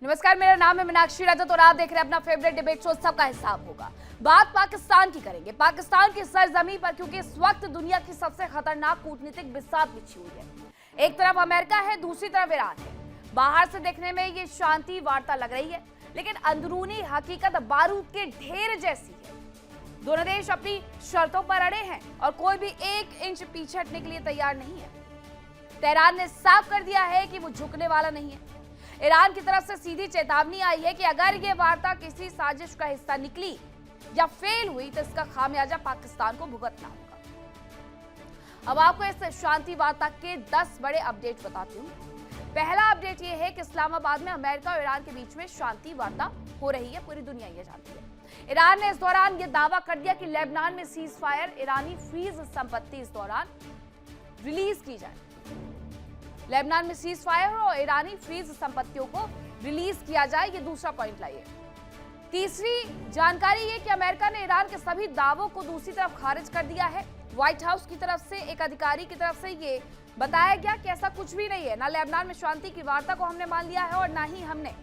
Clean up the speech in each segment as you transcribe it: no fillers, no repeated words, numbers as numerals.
नमस्कार, मेरा नाम है मीनाक्षी रजत और आप देख रहे हैं अपना फेवरेट डिबेट शो सबका हिसाब होगा। बात पाकिस्तान की करेंगे, पाकिस्तान की सरजमीन पर, क्योंकि इस वक्त दुनिया की सबसे खतरनाक कूटनीतिक बिसात बिछी हुई है। एक तरफ अमेरिका है, दूसरी तरफ ईरान है। बाहर से देखने में ये शांति वार्ता लग रही है, लेकिन अंदरूनी हकीकत बारूद के ढेर जैसी है। दोनों देश अपनी शर्तों पर अड़े हैं और कोई भी 1 इंच पीछे हटने के लिए तैयार नहीं है। तेहरान ने साफ कर दिया है कि वो झुकने वाला नहीं है। ईरान की तरफ से सीधी चेतावनी आई है कि अगर ये वार्ता किसी साजिश का हिस्सा निकली या फेल हुई तो इसका खामियाजा पाकिस्तान को भुगतना होगा। अब आपको इस शांति वार्ता के 10 बड़े अपडेट बताती हूँ। पहला अपडेट ये है कि इस्लामाबाद में अमेरिका और ईरान के बीच में शांति वार्ता हो रही है, पूरी दुनिया ये जानती है। ईरान ने इस दौरान ये दावा कर दिया कि लेबनान में सीज फायर, ईरानी फ्रीज संपत्ति इस दौरान रिलीज की जाए। लेबनान में सीज फायर और ईरानी फ्रीज संपत्तियों को रिलीज किया जाए, ये दूसरा पॉइंट लाइए। तीसरी जानकारी ये कि अमेरिका ने ईरान के सभी दावों को दूसरी तरफ खारिज कर दिया है। व्हाइट हाउस की तरफ से एक अधिकारी की तरफ से ये बताया गया कि ऐसा कुछ भी नहीं है, ना लेबनान में शांति की वार्ता को हमने मान लिया है और ना ही हमने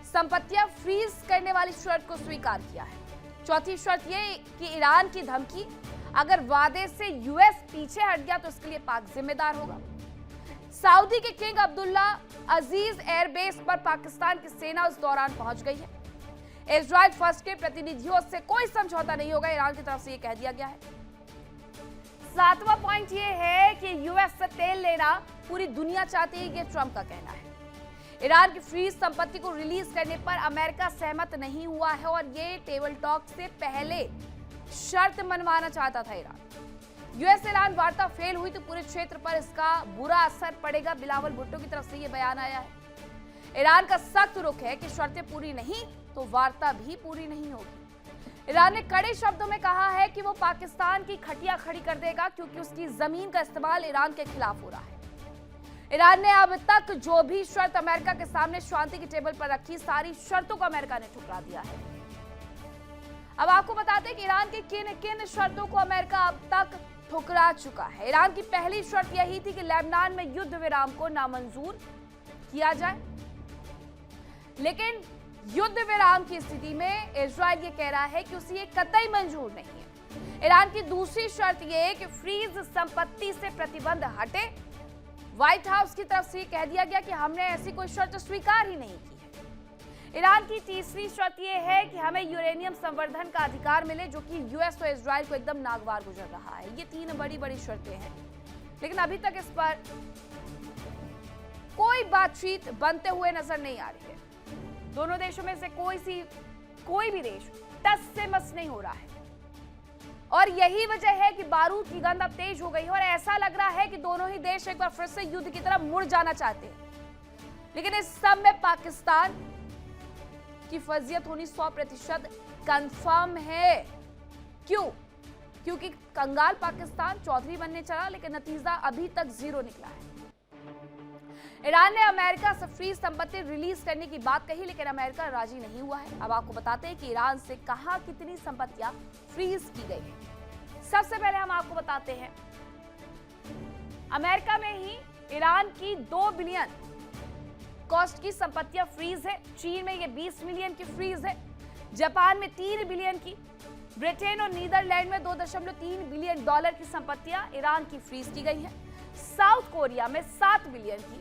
संपत्तियां फ्रीज करने वाली शर्त को स्वीकार किया है। चौथी शर्त ये कि ईरान की धमकी, अगर वादे से यूएस पीछे हट गया तो इसके लिए पाक जिम्मेदार होगा। सऊदी के किंग अब्दुल्ला अजीज एयरबेस पर पाकिस्तान की सेना उस दौरान पहुंच गई है। इजराइल फर्स्ट के प्रतिनिधियों से कोई समझौता नहीं होगा, ईरान की तरफ से यह कह दिया गया है। 7वां पॉइंट यह है कि यूएस से तेल लेना पूरी दुनिया चाहती है, यह ट्रंप का कहना है। ईरान की फ्रीज संपत्ति को रिलीज करने पर अमेरिका सहमत नहीं हुआ है और ये टेबल टॉक से पहले शर्त मनवाना चाहता था ईरान। यूएस ईरान वार्ता फेल हुई तो पूरे क्षेत्र पर इसका बुरा असर पड़ेगा, बिलावल भुट्टो की तरफ से यह बयान आया है। ईरान का सख्त रुख है कि शर्तें पूरी नहीं तो वार्ता भी पूरी नहीं होगी। ईरान ने कड़े शब्दों में कहा है कि वो पाकिस्तान की खटिया खड़ी कर देगा, क्योंकि उसकी जमीन का इस्तेमाल ईरान के खिलाफ हो रहा है। ईरान ने अब तक जो भी शर्त अमेरिका के सामने शांति की टेबल पर रखी, सारी शर्तों को अमेरिका ने ठुकरा दिया है। अब आपको बताते हैं कि ईरान की किन किन शर्तों को अमेरिका अब तक ठुकरा चुका है। ईरान की पहली शर्त यही थी कि लेबनान में युद्ध विराम को नामंजूर किया जाए, लेकिन युद्ध विराम की स्थिति में इजराइल ये कह रहा है कि उसे ये कतई मंजूर नहीं है। ईरान की दूसरी शर्त यह है कि फ्रीज संपत्ति से प्रतिबंध हटे। व्हाइट हाउस की तरफ से कह दिया गया कि हमने ऐसी कोई शर्त स्वीकार ही नहीं की है। ईरान की तीसरी शर्त यह है कि हमें यूरेनियम संवर्धन का अधिकार मिले, जो कि यूएस और इजराइल को एकदम नागवार गुजर रहा है। ये 3 बड़ी बड़ी शर्तें हैं, लेकिन अभी तक इस पर कोई बातचीत बनते हुए नजर नहीं आ रही है। दोनों देशों में से कोई भी देश टस से मस नहीं हो रहा है और यही वजह है कि बारूद की गंध अब तेज हो गई है और ऐसा लग रहा है कि दोनों ही देश एक बार फिर से युद्ध की तरफ मुड़ जाना चाहते हैं। लेकिन इस सब में पाकिस्तान की फर्जियत होनी 100% कंफर्म है। क्यों? क्योंकि कंगाल पाकिस्तान चौधरी बनने चला, लेकिन नतीजा अभी तक 0 निकला है। ईरान ने अमेरिका से फ्रीज संपत्ति रिलीज करने की बात कही, लेकिन अमेरिका राजी नहीं हुआ है। अब आपको बताते हैं कि ईरान से कहां कितनी संपत्तियां फ्रीज की गई है। सबसे पहले हम आपको बताते हैं, अमेरिका में ही ईरान की 2 बिलियन कॉस्ट की संपत्तियां फ्रीज है। चीन में ये 20 मिलियन की फ्रीज है। जापान में 3 बिलियन की, ब्रिटेन और नीदरलैंड में $2.3 बिलियन की संपत्तियां ईरान की फ्रीज की गई है। साउथ कोरिया में 7 बिलियन की,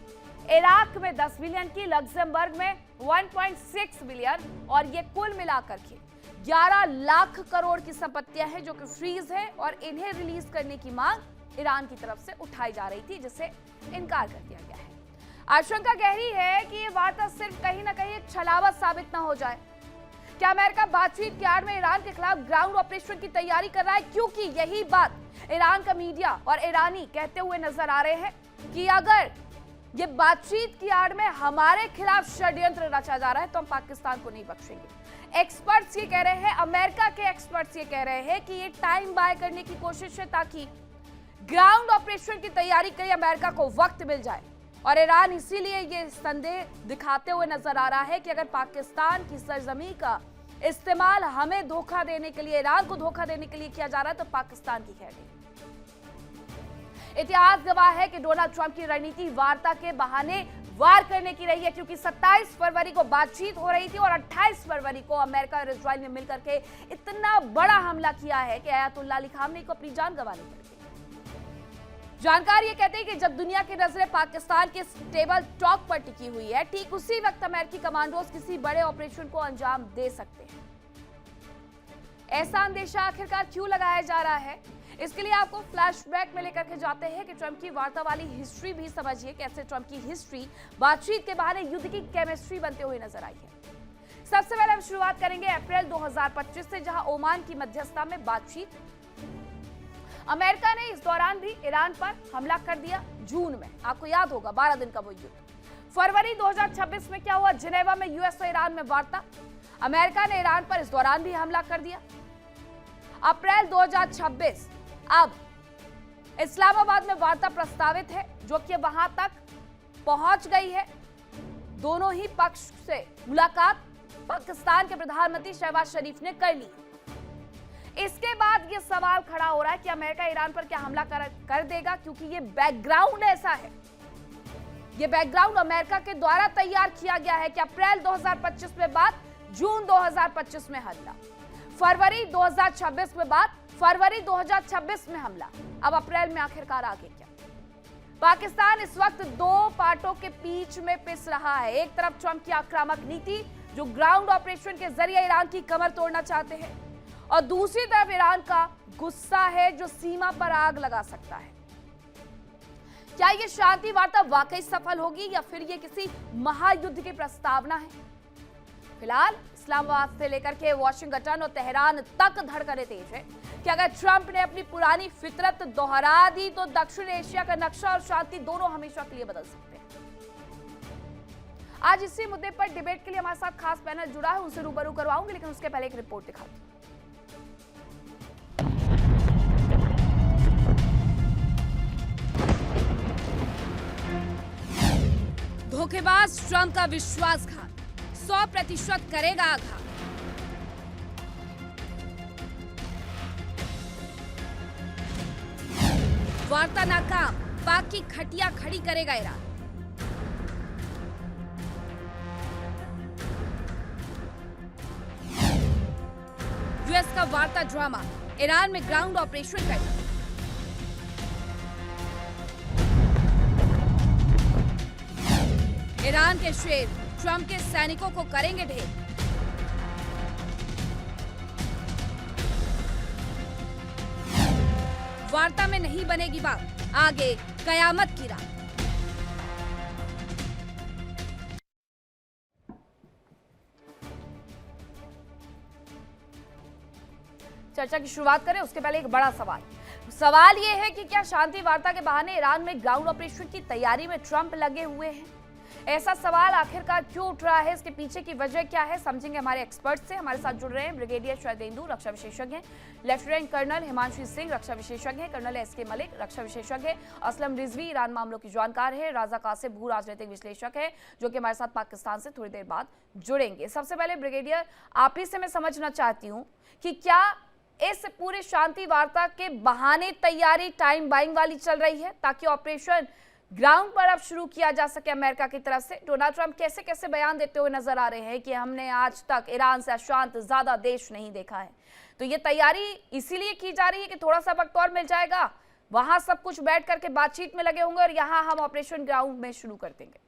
इराक में 10 बिलियन की, लग्जमबर्ग में 1.6 बिलियन और ये कुल मिलाकर के 11 लाख करोड़ की संपत्तियां हैं जो कि फ्रीज है और इन्हें रिलीज करने की मांग ईरान की तरफ से उठाई जा रही थी, जिसे इनकार कर दिया गया है। आशंका गहरी है कि ये वार्ता सिर्फ कहीं ना कहीं एक छलावा साबित ना हो जाए। क्या अमेरिका बातचीत की आड़ में ईरान के खिलाफ ग्राउंड ऑपरेशन की तैयारी कर रहा है? क्योंकि यही बात ईरान का मीडिया और ईरानी कहते हुए नजर आ रहे हैं कि अगर ये बातचीत की आड़ में हमारे खिलाफ षड्यंत्र रचा जा रहा है तो हम पाकिस्तान को नहीं बख्शेंगे। एक्सपर्ट्स ये कह रहे हैं, अमेरिका के एक्सपर्ट्स ये कह रहे हैं कि ये टाइम बाय करने की कोशिश है ताकि ग्राउंड ऑपरेशन की तैयारी के लिए अमेरिका को वक्त मिल जाए। और ईरान इसीलिए ये संदेह दिखाते हुए नजर आ रहा है कि अगर पाकिस्तान की सरजमीन का इस्तेमाल हमें धोखा देने के लिए, ईरान को धोखा देने के लिए किया जा रहा है तो पाकिस्तान की खैर नहीं। इतिहास गवाह है कि डोनाल्ड ट्रंप की रणनीति वार्ता के बहाने वार करने की रही है, क्योंकि 27 फरवरी को बातचीत हो रही थी और 28 फरवरी को अमेरिका और इजराइल ने मिलकर के इतना बड़ा हमला किया है कि अयातुल्लाह अली खामनेई को अपनी जान गंवानी पड़ी। जानकार ये कहते हैं कि जब दुनिया की नजरें पाकिस्तान के टेबल टॉक पर टिकी हुई है, ठीक उसी वक्त अमेरिकी कमांडोज किसी बड़े ऑपरेशन को अंजाम दे सकते हैं। ऐसा अंदेशा आखिरकार क्यों लगाया जा रहा है, इसके लिए आपको फ्लैशबैक में लेकर के जाते हैं कि ट्रंप की वार्ता वाली हिस्ट्री भी समझिए, कैसे ट्रंप की हिस्ट्री बातचीत के बहाने युद्ध की केमिस्ट्री बनते हुए नजर आई है। सबसे पहले हम शुरुआत करेंगे अप्रैल 2025 से, जहां ओमान की मध्यस्थता में बातचीत। अमेरिका ने इस दौरान भी ईरान पर हमला कर दिया जून में, आपको याद होगा 12 दिन का वो युद्ध। फरवरी 2026 में क्या हुआ, जिनेवा में यूएस और ईरान में वार्ता। अमेरिका ने ईरान पर इस दौरान भी हमला कर दिया। अप्रैल 2026 अब इस्लामाबाद में वार्ता प्रस्तावित है, जो कि वहां तक पहुंच गई है। दोनों ही पक्ष से मुलाकात पाकिस्तान के प्रधानमंत्री शहबाज शरीफ ने कर ली। इसके बाद यह सवाल खड़ा हो रहा है कि अमेरिका ईरान पर क्या हमला कर देगा, क्योंकि ये बैकग्राउंड ऐसा है, ये बैकग्राउंड अमेरिका के द्वारा तैयार किया गया है कि अप्रैल 2025 में बात, जून 2025 में हमला, फरवरी 2026 में बात, फरवरी 2026 में हमला। अब अप्रैल में आखिरकार आगे क्या? पाकिस्तान इस वक्त दो पार्टों के बीच में पिस रहा है। एक तरफ ट्रंप की आक्रामक नीति, जो ग्राउंड ऑपरेशन के जरिए ईरान की कमर तोड़ना चाहते हैं, और दूसरी तरफ ईरान का गुस्सा है, जो सीमा पर आग लगा सकता है। क्या यह शांति वार्ता वाकई सफल होगी या फिर यह किसी महायुद्ध की प्रस्तावना है? फिलहाल इस्लामाबाद से लेकर के वॉशिंगटन और तेहरान तक धड़कनें तेज है कि अगर ट्रंप ने अपनी पुरानी फितरत दोहरा दी तो दक्षिण एशिया का नक्शा और शांति दोनों हमेशा के लिए बदल सकते हैं। आज इसी मुद्दे पर डिबेट के लिए हमारे साथ खास पैनल जुड़ा है, उनसे रूबरू करवाऊंगी, लेकिन उसके पहले एक रिपोर्ट दिखाती हूं। धोखेबाज ट्रंप का विश्वासघात 100% करेगा आघात। वार्ता नाकाम, पाक की खटिया खड़ी करेगा ईरान। यूएस का वार्ता ड्रामा, ईरान में ग्राउंड ऑपरेशन करना। ईरान के शेर ट्रंप के सैनिकों को करेंगे ढेर। वार्ता में नहीं बनेगी बात, आगे कयामत की रात। चर्चा की शुरुआत करें उसके पहले एक बड़ा सवाल यह है कि क्या शांति वार्ता के बहाने ईरान में ग्राउंड ऑपरेशन की तैयारी में ट्रंप लगे हुए हैं? ऐसा सवाल आखिरकार क्यों उठ रहा है, इसके पीछे की वजह क्या है, समझेंगे हमारे एक्सपर्ट से। हमारे साथ जुड़ रहे हैं ब्रिगेडियर शरदेंदु, रक्षा विशेषज्ञ, लेफ्टिनेंट कर्नल हिमांशु सिंह, रक्षा विशेषज्ञ, कर्नल एसके मलिक, रक्षा विशेषज्ञ, असलम रिजवी, ईरान मामलों की जानकार है, राजा कासिम, भू राजनीतिक विश्लेषक है, जो कि हमारे साथ पाकिस्तान से थोड़ी देर बाद जुड़ेंगे। सबसे पहले ब्रिगेडियर, आप ही से मैं समझना चाहती हूँ कि क्या इस पूरे शांति वार्ता के बहाने तैयारी टाइम बाइंग वाली चल रही है, ताकि ऑपरेशन ग्राउंड पर अब शुरू किया जा सके अमेरिका की तरफ से? डोनाल्ड ट्रंप कैसे कैसे बयान देते हुए नजर आ रहे हैं कि हमने आज तक ईरान से अशांत ज्यादा देश नहीं देखा है। तो ये तैयारी इसीलिए की जा रही है कि थोड़ा सा वक्त और मिल जाएगा, वहां सब कुछ बैठ करके बातचीत में लगे होंगे और यहाँ हम ऑपरेशन ग्राउंड में शुरू कर देंगे।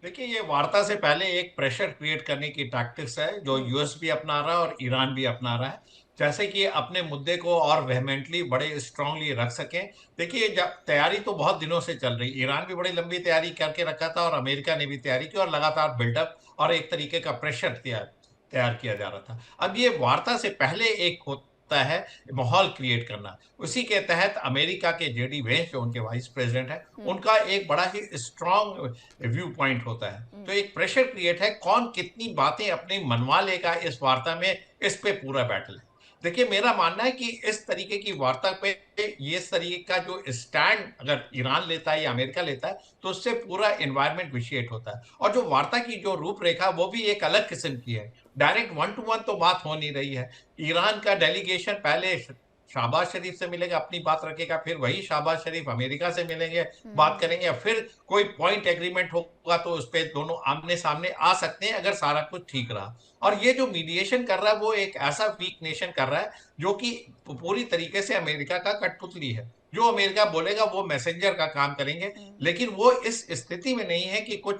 देखिए, ये वार्ता से पहले एक प्रेशर क्रिएट करने की टैक्टिक्स है जो यूएस भी अपना रहा है और ईरान भी अपना रहा है, जैसे कि अपने मुद्दे को और वेहमेंटली बड़े स्ट्रांगली रख सकें। देखिए, जब तैयारी तो बहुत दिनों से चल रही, ईरान भी बड़ी लंबी तैयारी करके रखा था और अमेरिका ने भी तैयारी की और लगातार बिल्डअप और एक तरीके का प्रेशर तैयार किया जा रहा था। अब ये वार्ता से पहले एक होता है माहौल क्रिएट करना। उसी के तहत अमेरिका के जेडी वेंस, जो उनके वाइस प्रेसिडेंट है, उनका एक बड़ा ही स्ट्रांग व्यू पॉइंट होता है। तो एक प्रेशर क्रिएट है, कौन कितनी बातें अपने मनवा लेगा इस वार्ता में, इस पे पूरा बैटल है। देखिए, मेरा मानना है कि इस तरीके की वार्ता पे ये तरीके का जो स्टैंड अगर ईरान लेता है या अमेरिका लेता है, तो उससे पूरा एनवायरनमेंट विशिएट होता है और जो वार्ता की जो रूपरेखा वो भी एक अलग किस्म की है। डायरेक्ट 1 to 1 तो बात हो नहीं रही है। ईरान का डेलीगेशन पहले शहबाज शरीफ से मिलेगा, अपनी बात रखेगा, फिर वही शहबाज शरीफ अमेरिका से मिलेंगे, बात करेंगे, फिर कोई पॉइंट एग्रीमेंट होगा तो उस पे दोनों आमने सामने आ सकते हैं अगर सारा कुछ ठीक रहा। और ये जो मीडिएशन कर रहा है वो एक ऐसा वीक नेशन कर रहा है जो कि पूरी तरीके से अमेरिका का कठपुतली है। जो अमेरिका बोलेगा वो मैसेंजर का काम करेंगे, लेकिन वो इस स्थिति में नहीं है कि कुछ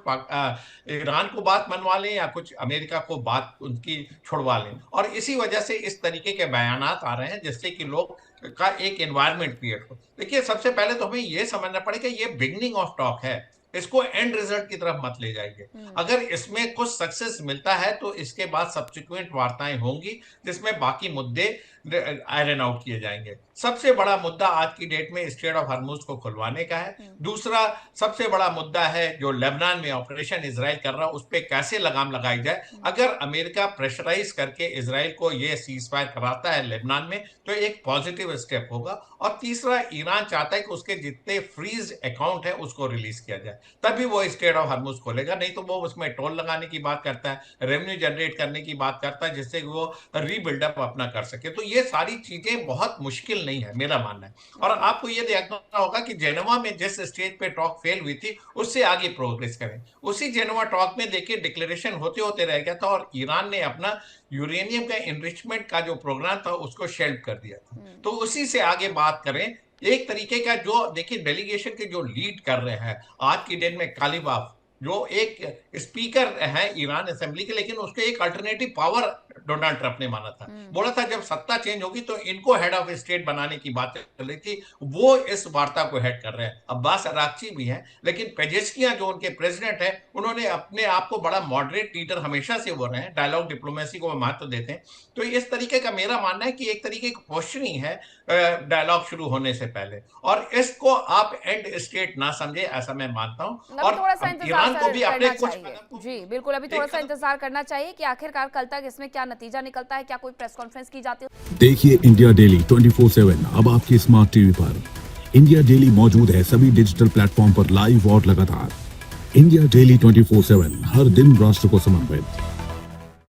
ईरान को बात मनवा लें या कुछ अमेरिका को बात उनकी छुड़वा लें। और इसी वजह से इस तरीके के बयानात आ रहे हैं जिससे कि लोग का एक एनवायरनमेंट क्रिएट हो। देखिए, सबसे पहले तो हमें ये समझना पड़ेगा ये बिगनिंग ऑफ टॉक है, इसको एंड रिजल्ट की तरफ मत ले जाइए। अगर इसमें कुछ सक्सेस मिलता है तो इसके बाद सब्सिक्वेंट वार्ताएं होंगी जिसमें बाकी मुद्दे आयरन आउट किए जाएंगे। सबसे बड़ा मुद्दा आज की डेट में स्ट्रेट ऑफ हॉर्मुज को खुलवाने का है। दूसरा सबसे बड़ा मुद्दा है जो लेबनान में ऑपरेशन इजराइल कर रहा है उस पर कैसे लगाम लगाई जाए। अगर अमेरिका प्रेशराइज करके इजराइल को ये सीज फायर कराता है लेबनान में तो एक पॉजिटिव स्टेप होगा। और तीसरा, ईरान चाहता है कि उसके जितने फ्रीज अकाउंट है उसको रिलीज किया जाए, तभी वो स्ट्रेट ऑफ हॉर्मुज खोलेगा। नहीं तो वो उसमें टोल लगाने की बात करता है, रेवेन्यू जनरेट करने की बात करता है जिससे वो रीबिल्डअप अपना कर सके। तो ये सारी चीजें बहुत मुश्किल नहीं है, मेरा मानना है। और आपको ये देखना होगा कि जेनेवा में जिस स्टेज पे टॉक फेल हुई थी उससे आगे प्रोग्रेस करें। उसी जेनेवा टॉक में देखिए डिक्लेरेशन होते होते रह गया था और ईरान ने अपना यूरेनियम का एनरिचमेंट का जो प्रोग्राम था उसको शेल्फ कर दिया था। तो उसी से आगे बात करें। एक तरीके का जो देखिए डेलीगेशन के जो लीड कर रहे हैं आज की डेट में कालीबाफ, जो एक स्पीकर है ईरान असेंबली के, लेकिन उसके एक अल्टरनेटिव पावर डोनाल्ड ट्रंप ने माना था। बोला था जब सत्ता चेंज होगी तो इनको हेड ऑफ स्टेट बनाने की बात चल रही थी, वो इस वार्ता को हेड कर रहे हैं। अब्बास अराक्ची भी हैं, लेकिन पेजेस्कियां जो उनके प्रेसिडेंट हैं उन्होंने अपने आप को बड़ा मॉडरेट लीडर हमेशा से वो रहे हैं, डायलॉग डिप्लोमेसी को महत्व देते हैं। तो इस तरीके का मेरा मानना है कि एक तरीके की क्वेश्चनिंग है डायलॉग शुरू होने से पहले, और इसको आप एंड स्टेट ना समझे, ऐसा मैं मानता हूं। और थोड़ा सा ईरान को भी अपने कुछ जी बिल्कुल, अभी थोड़ा सा इंतजार करना चाहिए कि आखिरकार कल तक इसमें क्या नतीजा निकलता है, क्या कोई प्रेस कॉन्फ्रेंस की जाती है। देखिए इंडिया डेली 24/7 अब आपके स्मार्ट टीवी पर। इंडिया डेली मौजूद है सभी डिजिटल प्लेटफॉर्म पर लाइव और लगातार। इंडिया डेली 24/7 हर दिन राष्ट्र को समर्पित।